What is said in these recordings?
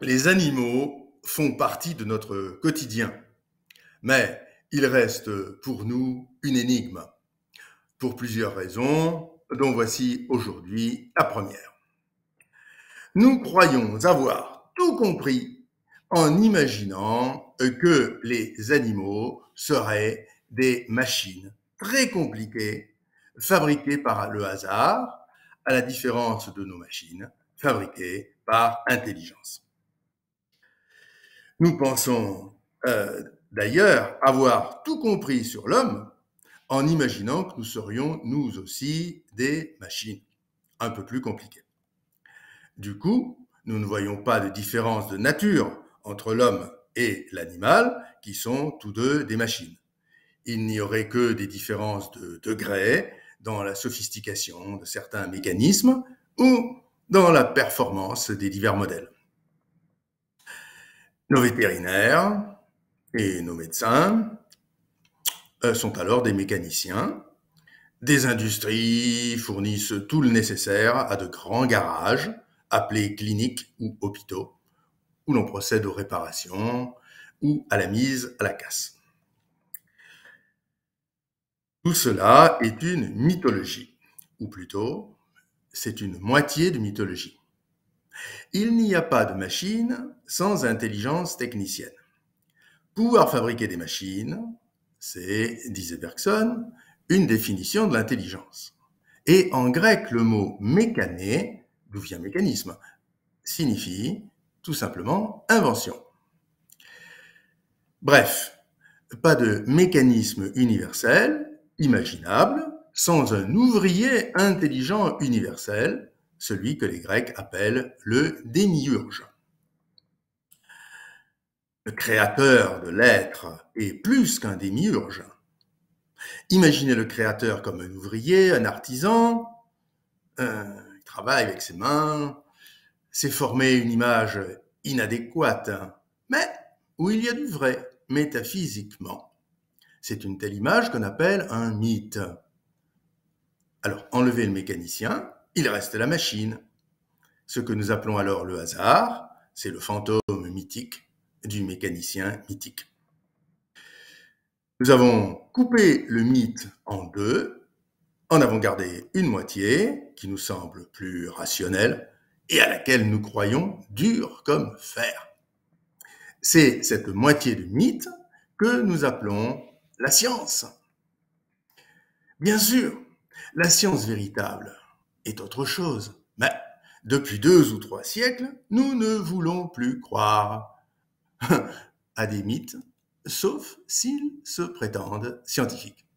Les animaux font partie de notre quotidien, mais ils restent pour nous une énigme, pour plusieurs raisons, dont voici aujourd'hui la première. Nous croyons avoir tout compris en imaginant que les animaux seraient des machines très compliquées, fabriquées par le hasard, à la différence de nos machines fabriquées par intelligence. Nous pensons d'ailleurs avoir tout compris sur l'homme en imaginant que nous serions nous aussi des machines un peu plus compliquées. Du coup, nous ne voyons pas de différence de nature entre l'homme et l'animal, qui sont tous deux des machines. Il n'y aurait que des différences de degré dans la sophistication de certains mécanismes ou dans la performance des divers modèles. Nos vétérinaires et nos médecins sont alors des mécaniciens. Des industries fournissent tout le nécessaire à de grands garages, appelés cliniques ou hôpitaux, où l'on procède aux réparations ou à la mise à la casse. Tout cela est une mythologie, ou plutôt, c'est une moitié de mythologie. Il n'y a pas de machine sans intelligence technicienne. Pouvoir fabriquer des machines, c'est, disait Bergson, une définition de l'intelligence. Et en grec, le mot mécané, d'où vient mécanisme, signifie tout simplement invention. Bref, pas de mécanisme universel, imaginable, sans un ouvrier intelligent universel, celui que les Grecs appellent le démiurge. Le créateur de l'être est plus qu'un démiurge. Imaginez le créateur comme un ouvrier, un artisan, il travaille avec ses mains, s'est formé une image inadéquate, mais où il y a du vrai, métaphysiquement. C'est une telle image qu'on appelle un mythe. Alors, enlevez le mécanicien, il reste la machine. Ce que nous appelons alors le hasard, c'est le fantôme mythique du mécanicien mythique. Nous avons coupé le mythe en deux, en avons gardé une moitié qui nous semble plus rationnelle et à laquelle nous croyons dure comme fer. C'est cette moitié de mythe que nous appelons la science. Bien sûr, la science véritable est autre chose, mais depuis 2 ou 3 siècles, nous ne voulons plus croire à des mythes, sauf s'ils se prétendent scientifiques.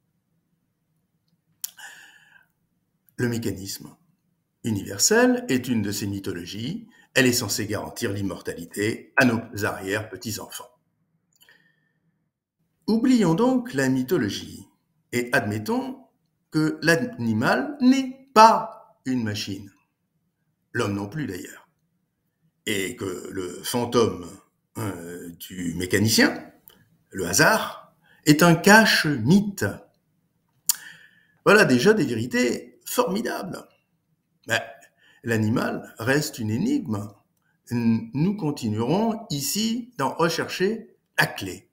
Le mécanisme universel est une de ces mythologies. Elle est censée garantir l'immortalité à nos arrière-petits-enfants. Oublions donc la mythologie et admettons que l'animal n'est pas une machine. L'homme non plus d'ailleurs. Et que le fantôme du mécanicien, le hasard, est un cache-mythe. Voilà déjà des vérités formidables. Mais l'animal reste une énigme. Nous continuerons ici d'en rechercher la clé.